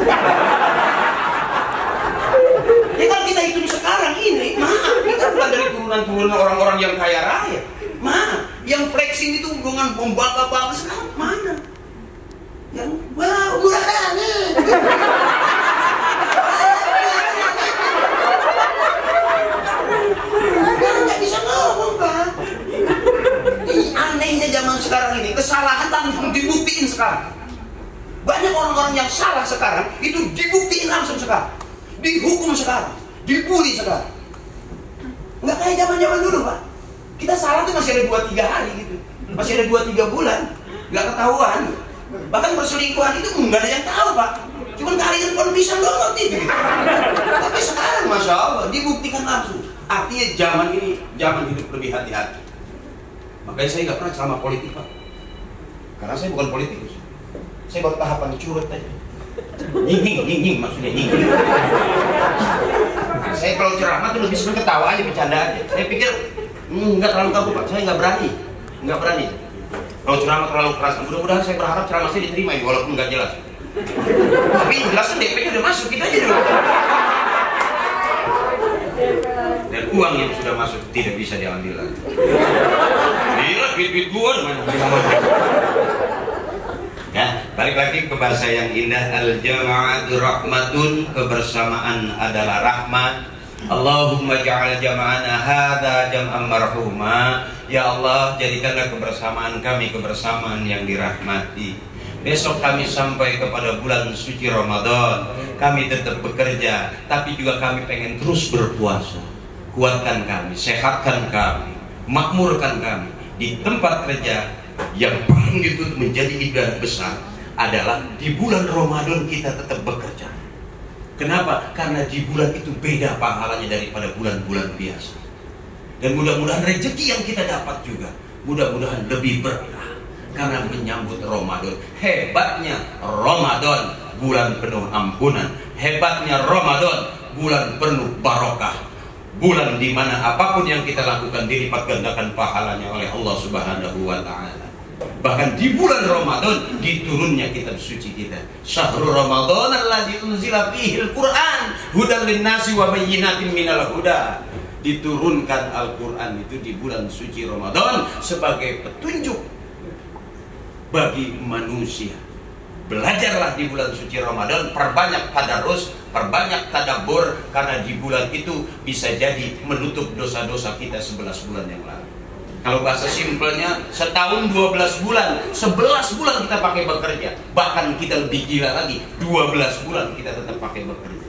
Ya kalau kita hitung sekarang ini, maaf, kita bukan dari turunan-turunan orang-orang yang kaya raya. Maaf, yang flexing itu dengan bangga-bangga sekarang mana? Yang wow, murah banget. Nggak bisa ngomong pak. Ini anehnya zaman sekarang ini, kesalahan langsung dibuktiin sekarang. Banyak orang-orang yang salah sekarang itu dibuktiin langsung sekarang, dihukum sekarang, dibully sekarang. Nggak kayak zaman-zaman dulu pak. Kita salah tuh masih ada 2-3 hari gitu, masih ada 2-3 bulan, nggak ketahuan. Bahkan perselingkuhan itu nggak ada yang tahu pak. Cuman kalian pun bisa doang gitu. Tapi sekarang masya Allah dibuktikan langsung. Artinya zaman ini zaman hidup lebih hati-hati. Makanya saya nggak pernah ceramah politik pak, karena saya bukan politikus. Saya baru tahapan curut aja. Nying maksudnya nying. Saya kalau ceramah tuh lebih seneng ketawa aja, bercanda aja. Saya pikir nggak terlalu kaku pak, saya nggak berani. Kalau ceramah terlalu keras, mudah-mudahan saya berharap ceramah saya diterima ini walaupun nggak jelas. Tapi jelasnya DP-nya udah masuk, kita aja dulu. Dan uang yang sudah masuk tidak bisa diambil lagi. Gila, duit gua mana? Ya, balik lagi ke bahasa yang indah, al-jama'atu rahmatun, kebersamaan adalah rahmat. Allahumma ja'al jama'ana hadza jam'an marhuma. Ya Allah, jadikanlah kebersamaan kami kebersamaan yang dirahmati. Besok kami sampai kepada bulan suci Ramadan. Kami tetap bekerja, tapi juga kami pengen terus berpuasa. Kuatkan kami, sehatkan kami, makmurkan kami di tempat kerja. Yang paling itu menjadi ibadah besar adalah di bulan Ramadan kita tetap bekerja. Kenapa? Karena di bulan itu beda pahalanya daripada bulan-bulan biasa. Dan mudah-mudahan rezeki yang kita dapat juga mudah-mudahan lebih berkah karena menyambut Ramadan. Hebatnya Ramadan, bulan penuh ampunan. Hebatnya Ramadan, bulan penuh barokah. Bulan di mana apapun yang kita lakukan dilipat gandakan pahalanya oleh Allah Subhanahu wa taala. Bahkan di bulan Ramadan diturunnya kitab suci kita. Syahrul Ramadan allazi unzila fihil Qur'an hudan linnasi wa bayyinatin minal huda. Diturunkan Al-Qur'an itu di bulan suci Ramadan sebagai petunjuk bagi manusia. Belajarlah di bulan suci Ramadan, perbanyak tadarus, perbanyak tadabbur, karena di bulan itu bisa jadi menutup dosa-dosa kita 11 bulan yang lalu. Kalau bahasa simpelnya, setahun 12 bulan, 11 bulan kita pakai bekerja. Bahkan kita lebih gila lagi, 12 bulan kita tetap pakai bekerja.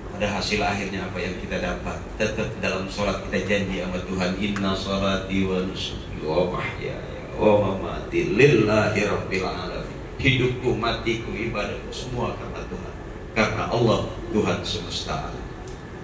Pada hasil akhirnya apa yang kita dapat? Tetap dalam sholat kita janji sama Tuhan, inna sholati wa nusuki wa mahyaya wa mamati lillahi rabbil alamin. Hidupku, matiku, ibadahku semua karena Tuhan, karena Allah, Tuhan semesta alam.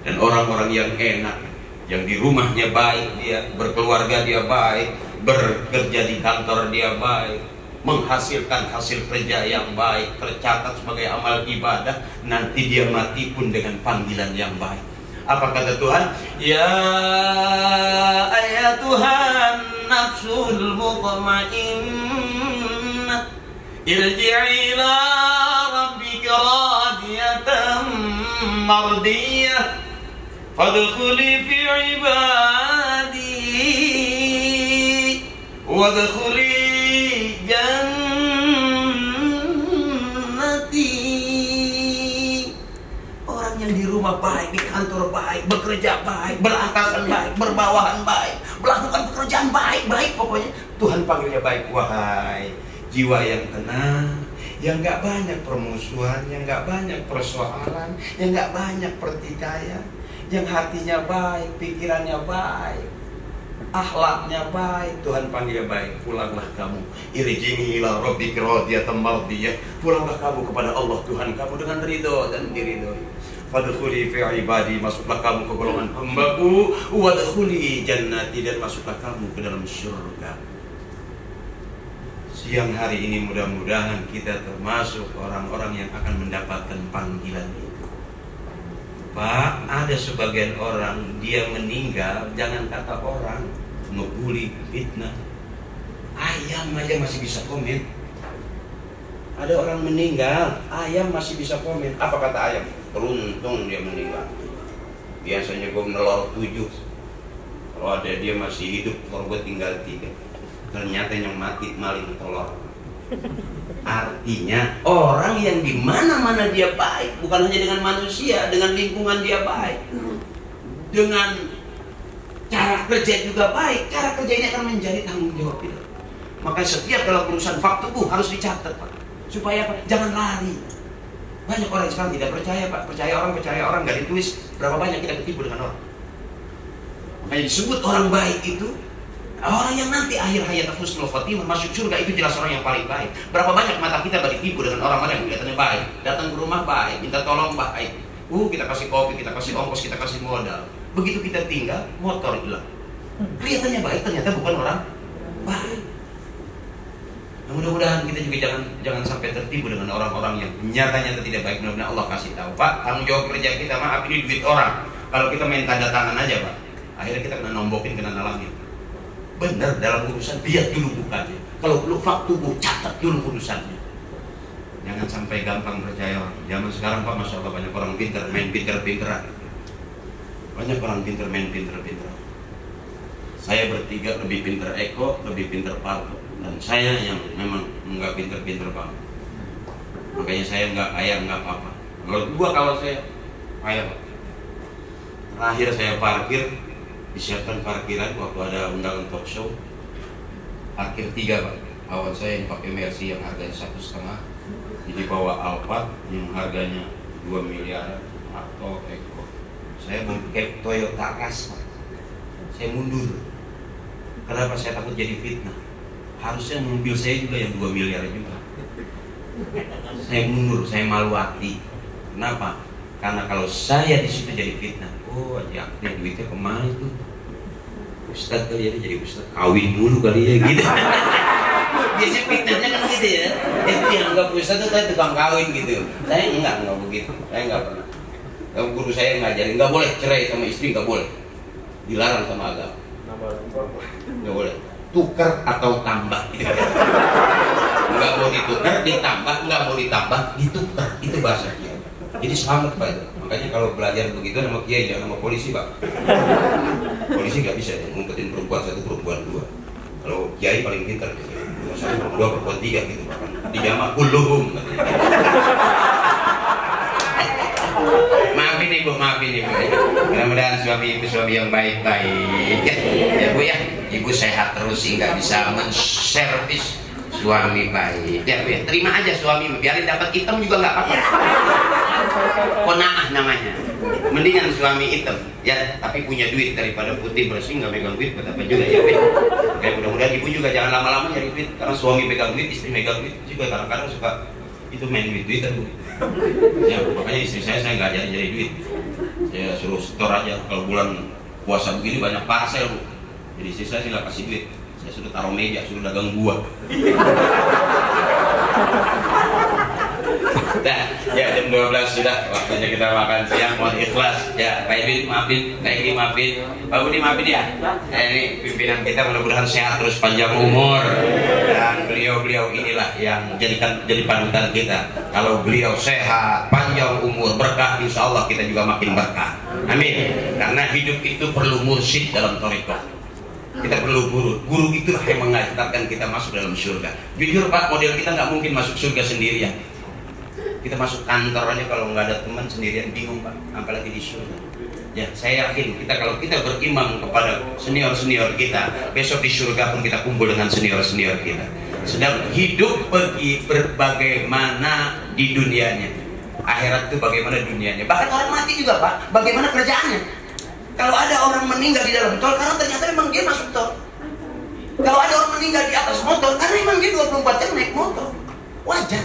Dan orang-orang yang enak, yang di rumahnya baik, dia berkeluarga, dia baik, bekerja di kantor dia baik, menghasilkan hasil kerja yang baik, tercatat sebagai amal ibadah, nanti dia mati pun dengan panggilan yang baik. Apa kata Tuhan? Ya ayat Tuhan nafsul mutmainnah irji'i ila rabbika radiyatan mardiyah fadkhuli fi ibadi wadkhuli jannati. Orang yang di rumah baik, di kantor baik, bekerja baik, beratasan baik, berbawahan baik, melakukan pekerjaan baik-baik, pokoknya Tuhan panggilnya baik. Wahai jiwa yang tenang, yang gak banyak permusuhan, yang gak banyak persoalan, yang gak banyak pertikaian, yang hatinya baik, pikirannya baik, akhlaknya baik, Tuhan panggilnya baik. Pulanglah kamu, irji'i ila rabbika radiyatan mardiyah. Pulanglah kamu kepada Allah Tuhan kamu dengan ridho dan diridhoi. Fadkhuli fi ibadi, masuklah kamu ke golongan hamba-Ku, wadkhuli jannati, dan masuklah kamu ke dalam surga. Siang hari ini mudah-mudahan kita termasuk orang-orang yang akan mendapatkan panggilan itu. Pak, ada sebagian orang dia meninggal, jangan kata orang, ngebully, fitnah. Ayam aja masih bisa komen. Ada orang meninggal, ayam masih bisa komen. Apa kata ayam? Beruntung dia meninggal. Biasanya gue nelor 7. Kalau ada dia masih hidup, kalau gue tinggal 3. Ternyata yang mati maling telur. Artinya orang yang di mana-mana dia baik, bukan hanya dengan manusia, dengan lingkungan dia baik, dengan cara kerja juga baik. Cara kerja ini akan menjadi tanggung jawab kita. Maka setiap dalam urusan faktuku harus dicatat, Pak, supaya apa? Jangan lari. Banyak orang sekarang tidak percaya, Pak. Percaya orang, nggak ditulis. Berapa banyak kita ketipu dengan orang. Makanya disebut orang baik itu orang yang nanti akhir hayat husnul khotimah masuk surga, itu jelas orang yang paling baik. Berapa banyak mata kita ditipu dengan orang-orang yang kelihatannya baik, datang ke rumah baik, minta tolong baik, kita kasih kopi, kita kasih ongkos, kita kasih modal. Begitu kita tinggal, motor hilang. Kelihatannya baik, ternyata bukan orang baik. Nah, mudah-mudahan kita juga jangan sampai tertipu dengan orang-orang yang nyata-nyata tidak baik. Mudah-mudahan Allah kasih tahu, Pak, tanggung jawab kerja kita, maaf ini duit orang. Kalau kita main tanda tangan aja, Pak, akhirnya kita kena nombokin, kena nalangin. Benar, dalam urusan lihat dulu bukannya. Kalau perlu faktuku, catat dulu urusannya. Jangan sampai gampang percaya orang. Zaman sekarang, Pak, Masya Allah, banyak orang pintar, main pintar-pintaran. Banyak orang pintar, main pintar-pintaran. Saya bertiga lebih pintar Eko, lebih pintar Parto. Dan saya yang memang nggak pintar-pintar banget. Makanya saya nggak kaya, nggak apa-apa. Kalau dua kawan saya kaya, Pak. Terakhir saya parkir, disiapkan parkiran waktu ada undangan talk show, parkir 3, Pak. Kawan saya yang pakai Mercy yang harganya 1,5, jadi bawa Alphard yang harganya 2 miliar atau Eko. Saya pakai Toyota Rush, Pak. Saya mundur. Kenapa? Saya takut jadi fitnah. Harusnya mobil saya juga yang 2 miliar juga. Saya mundur, saya malu hati. Kenapa? Karena kalau saya di situ jadi fitnah. Oh, ya, duitnya kemana itu? Ustadz kali ya, jadi ustadz kawin mulu kali ya, gitu. Biasanya fitnahnya kan gitu ya. Itu yang anggap ustadz itu kayak tukang kawin gitu. Saya enggak begitu. Saya enggak pernah. Guru saya ngajarin enggak boleh cerai sama istri, enggak boleh. Dilarang sama agama. Enggak boleh. Tukar atau tambah gitu. Enggak mau ditukar, ditambah, enggak mau ditambah, ditukar. Itu bahasanya. Jadi selamat, Pak, itu. Makanya kalau belajar begitu nama kiai, jangan nama polisi, Pak. Polisi nggak bisa ya, ngumpetin perempuan 1, perempuan 2. Kalau kiai paling pintar gitu. 2 perempuan 3 gitu bahkan 3 mah kulluhum. Maafin ibu. Mudah-mudahan suami ibu suami yang baik-baik ya bu ya. Ibu sehat terus sehingga bisa menservis suami baik ya bu ya. Terima aja suami, biarin dapat hitam juga nggak apa-apa. Qanaah namanya. Mendingan suami hitam ya, tapi punya duit daripada putih bersih nggak megang duit, betapa juga ya bu. Kayak mudah-mudahan ibu juga jangan lama-lama nyari duit, karena suami pegang duit, istri megang duit juga kadang-kadang suka itu main duit bu. Ya makanya istri saya nggak ajarin nyari duit, saya suruh setor aja. Kalau bulan puasa begini banyak parcel bu, jadi istri saya nggak kasih duit, saya suruh taruh meja, suruh dagang buah. Nah, ya jam 12 sudah waktunya kita makan siang. Mohon ikhlas ya, Pak Edwin maafin, Pak Edi maafin, Pak Budi maafin ya. Ini pimpinan kita mudah-mudahan sehat terus, panjang umur, dan beliau inilah yang jadi panutan kita. Kalau beliau sehat, panjang umur, berkah, insya Allah kita juga makin berkah. Amin. Karena hidup itu perlu mursyid dalam thariqah. Kita perlu guru itulah yang mengantarkan kita masuk dalam surga. Jujur Pak, model kita nggak mungkin masuk surga sendirian. Kita masuk kantor aja kalau nggak ada teman sendirian bingung Pak, apalagi di surga. Ya saya yakin kalau kita berimam kepada senior kita, besok di surga pun kita kumpul dengan senior kita. Sedang hidup pergi berbagaimana di dunianya, akhirat itu bagaimana dunianya. Bahkan orang mati juga Pak, bagaimana kerjaannya. Kalau ada orang meninggal di dalam tol karena ternyata memang dia masuk tol. Kalau ada orang meninggal di atas motor karena memang dia 24 jam naik motor, wajar.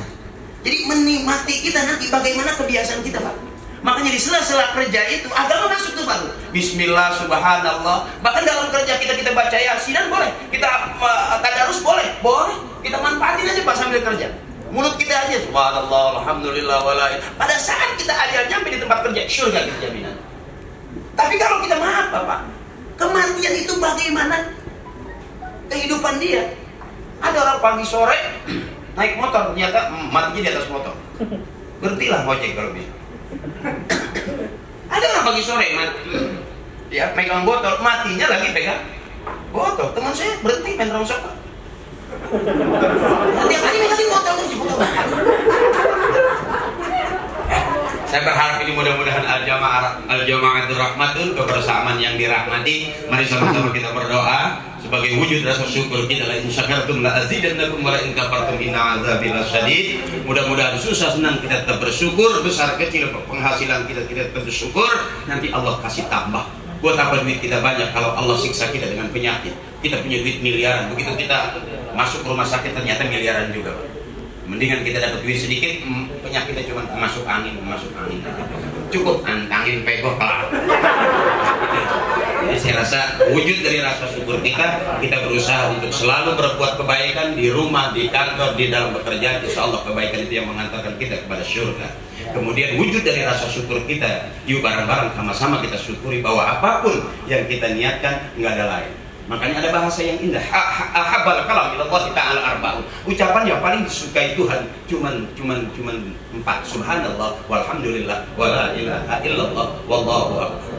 Jadi menikmati kita nanti bagaimana kebiasaan kita Pak. Makanya di sela-sela kerja itu agama masuk tuh Pak. Bismillah, subhanallah. Bahkan dalam kerja kita baca yasinan boleh, kita tadarus boleh. Kita manfaatin aja Pak sambil kerja. Mulut kita aja subhanallah, alhamdulillah, wala. Pada saat kita aja nyampe di tempat kerja, surga kita jaminan. Tapi kalau kita maaf Pak, kematian itu bagaimana kehidupan dia? Ada orang pagi sore naik motor, ternyata matinya di atas motor. Berhentilah ngojek kalau bisa. Ada orang pagi sore ya megang botol, matinya lagi pegang botol. Teman saya berhenti main rongsok. Tiap hari megangin botol terus botol. Saya berharap ini mudah-mudahan al-jama'atul rahmatun, kebersamaan yang dirahmati. Mari sama-sama kita berdoa sebagai wujud rasa syukur kita. La in syakartum la azidannakum wa la in kafartum inna azabi lasyadid. Mudah-mudahan susah senang kita tetap bersyukur, besar kecil penghasilan kita tetap bersyukur, nanti Allah kasih tambah. Buat apa duit kita banyak kalau Allah siksa kita dengan penyakit? Kita punya duit miliaran, begitu kita masuk rumah sakit ternyata miliaran juga. Mendingan kita dapat duit sedikit, penyakitnya cuma masuk angin. Cukup antangin pego kelar. Jadi saya rasa wujud dari rasa syukur kita berusaha untuk selalu berbuat kebaikan di rumah, di kantor, di dalam bekerja. Insya Allah kebaikan itu yang mengantarkan kita kepada surga. Kemudian wujud dari rasa syukur kita, yuk bareng-bareng sama-sama kita syukuri bahwa apapun yang kita niatkan nggak ada lain. Makanya ada bahasa yang indah, ahabbal kalam ilallah ta'ala arba'un. Ucapan yang paling disukai Tuhan cuman 4. Subhanallah, walhamdulillah, wala ilaha illallah, wallahu akbar.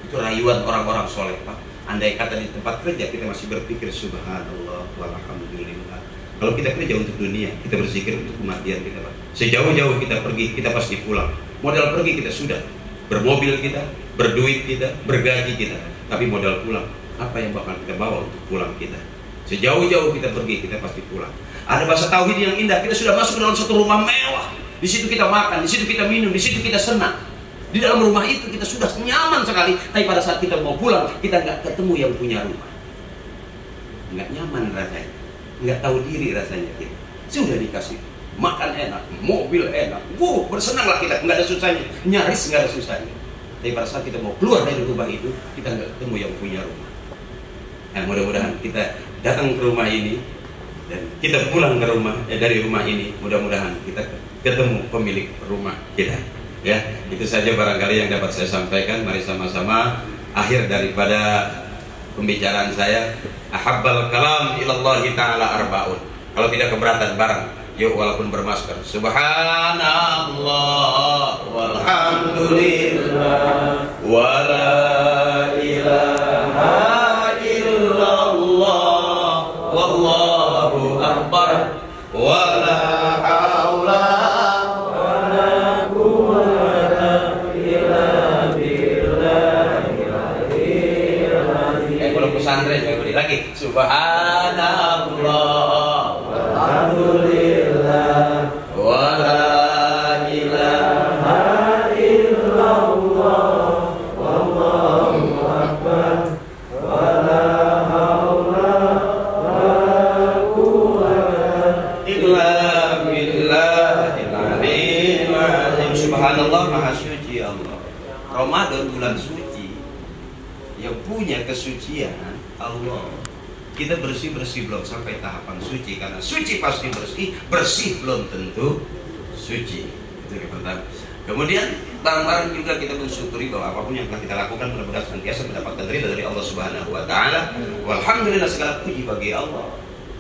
Itu rayuan orang-orang soleh Pak. Andai kata di tempat kerja kita masih berpikir subhanallah, walhamdulillah. Kalau kita kerja untuk dunia, kita berzikir untuk kematian kita Pak. Sejauh-jauh kita pergi, kita pasti pulang. Modal pergi kita sudah, bermobil kita, berduit kita, bergaji kita. Tapi modal pulang, apa yang bakal kita bawa untuk pulang kita? Sejauh-jauh kita pergi, kita pasti pulang. Ada bahasa tauhid yang indah, kita sudah masuk dalam satu rumah mewah. Di situ kita makan, di situ kita minum, di situ kita senang. Di dalam rumah itu kita sudah nyaman sekali. Tapi pada saat kita mau pulang, kita nggak ketemu yang punya rumah. Nggak nyaman rasanya, nggak tahu diri rasanya kita. Sudah dikasih makan enak, mobil enak, bersenanglah kita, nggak ada susahnya, nyaris nggak ada susahnya. Tapi pada saat kita mau keluar dari rumah itu, kita nggak ketemu yang punya rumah. Nah, mudah-mudahan kita datang ke rumah ini dan kita pulang ke rumah dari rumah ini, mudah-mudahan kita ketemu pemilik rumah kita. Ya, itu saja barangkali yang dapat saya sampaikan. Mari sama-sama akhir daripada pembicaraan saya. Ahabbal kalam ilallahi ta'ala arba'un. Kalau tidak keberatan bareng, yuk walaupun bermasker. Subhanallah walhamdulillah wala ilaha illallah wallah subhanallah, maha suci Allah. Ramadan bulan suci, yang punya kesucian Allah. Kita bersih-bersih belum sampai tahapan suci, karena suci pasti bersih, bersih belum tentu suci. Itu yang pertama. Kemudian bareng-bareng juga kita bersyukuri bahwa apapun yang telah kita lakukan mudah-mudahan senantiasa mendapatkan ridha dari Allah Subhanahu wa taala. Walhamdulillah, segala puji bagi Allah.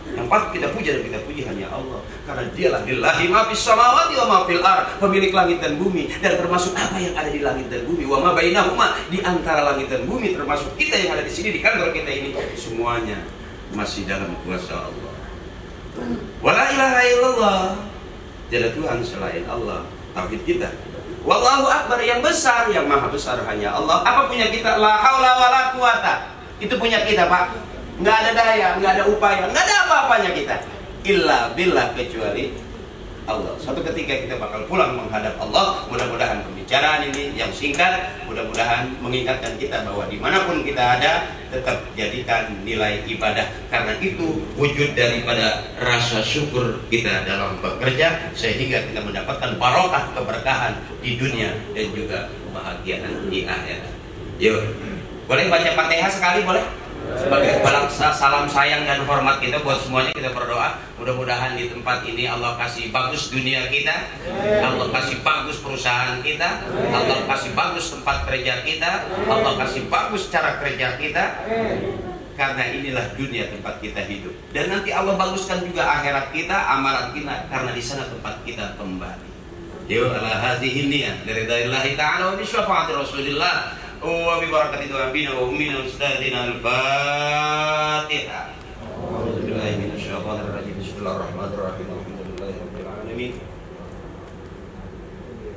Yang patut kita puji dan kita puji hanya Allah, karena Dialah lillahi ma fis samawati wa ma fil ard, pemilik langit dan bumi, dan termasuk apa yang ada di langit dan bumi, wa ma bainahuma, di antara langit dan bumi, termasuk kita yang ada di sini di kantor kita ini, semuanya masih dalam kuasa Allah. Wala ilaha illallah, tiada Tuhan selain Allah. Tauhid kita. Wallahu akbar, yang besar, yang maha besar hanya Allah. Apa punya kita? La haula wala quwata. Itu punya kita, Pak. Nggak ada daya, nggak ada upaya, nggak ada apa-apanya kita. Illa billah, kecuali Allah. Suatu ketika kita bakal pulang menghadap Allah. Mudah-mudahan pembicaraan ini yang singkat, mudah-mudahan mengingatkan kita bahwa dimanapun kita ada, tetap jadikan nilai ibadah. Karena itu wujud daripada rasa syukur kita dalam bekerja, sehingga kita mendapatkan barokah keberkahan di dunia dan juga kebahagiaan di akhirat. Yuk, boleh baca Fatihah sekali, boleh? Sebagai salam sayang dan hormat kita buat semuanya, kita berdoa mudah-mudahan di tempat ini Allah kasih bagus dunia kita, Allah kasih bagus perusahaan kita, Allah kasih bagus tempat kerja kita, Allah kasih bagus cara kerja kita, karena inilah dunia tempat kita hidup. Dan nanti Allah baguskan juga akhirat kita, amalan kita, karena di sana tempat kita kembali. Yuk, ala hadhihi niyah liridaillahi ta'ala wa bi syafaati Rasulillah wa bi barakati nabiyina wa ummina ustadzina al-Fatihah. A'udzubillahi minasyaitonir rajim. Bismillahirrahmanirrahim. Alhamdulillahirabbil alamin.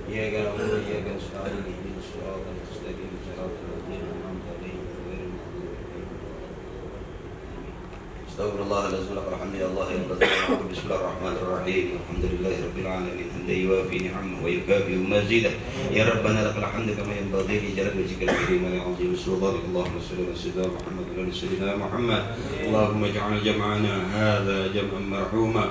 Iyyaka na'budu wa iyyaka nasta'in. Ihdinas siratal mustaqim. Siratal ladzina an'amta 'alaihim ghairil maghdubi 'alaihim waladdallin. Astaghfirullahaladzim wa alhamdulillah ya Rabbil. Bismillahirrahmanirrahim. Alhamdulillahirabbil alamin. Hamdan yuwafi ni'amahu wa yukafi mazidah. Ya Rabbana lakal hamdu kama yanbaghi li jalali wajhikal karim wa li'azimi sultanik. Allahumma shalli ala sayyidina Muhammad wa ala sayyidina Muhammad. Allahumma ij'al jam'ana hadza jam'an marhuma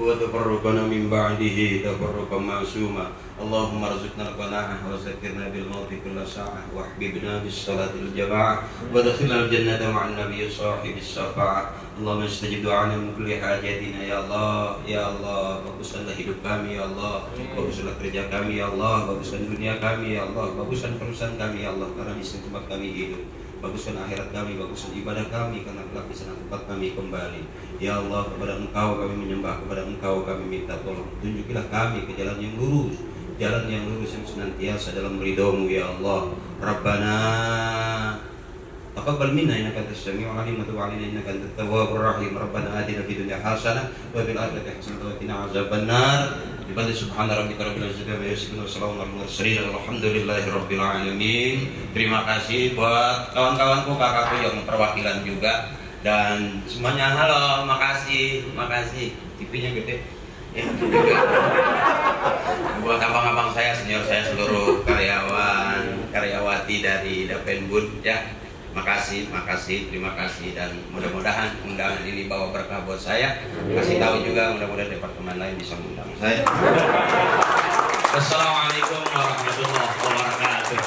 wa tafarraqana min ba'dihi tafarruqan ma'suma. Allahumma arzuqna al-qana'ah wa zakkirna bil mauti kulla sa'ah wa habibna bis salatil jama'ah wa adkhilna al-jannata ma'an nabiyyi sahibis syafa'ah. Allahumma istajib du'ana min kulli hajatina ya Allah. Ya Allah, baguskanlah hidup kami ya Allah, baguskanlah kerja kami ya Allah, baguskan dunia kami ya Allah, baguskan perusahaan kami ya Allah, karena di sini tempat kami hidup. Baguskan akhirat kami, baguskan ibadah kami, karena kelak di sana tempat kami kembali. Ya Allah, kepada Engkau kami menyembah, kepada Engkau kami minta tolong. Tunjukilah kami ke jalan yang lurus, jalan yang lurus yang senantiasa dalam ridho-Mu ya Allah. Rabbana taqabbal minna innaka antas samiul alim wa tub alaina innaka antat tawwabur rahim. Rabbana atina fid dunya hasanah wa fil akhirati hasanah wa qina azabannar. Biqadri subhana rabbika rabbil izzati amma yasifun wa salamun alal mursalin walhamdulillahi rabbil alamin. Terima kasih buat kawan-kawanku, kakakku yang perwakilan juga, dan semuanya halo, makasih. TV-nya gede. Ya, buat abang-abang saya, senior saya, seluruh karyawan, karyawati dari Dapenbun ya. Makasih, terima kasih, dan mudah-mudahan undangan ini bawa berkah buat saya. Kasih tahu juga, mudah-mudahan departemen lain bisa mengundang saya. Wassalamualaikum warahmatullahi wabarakatuh.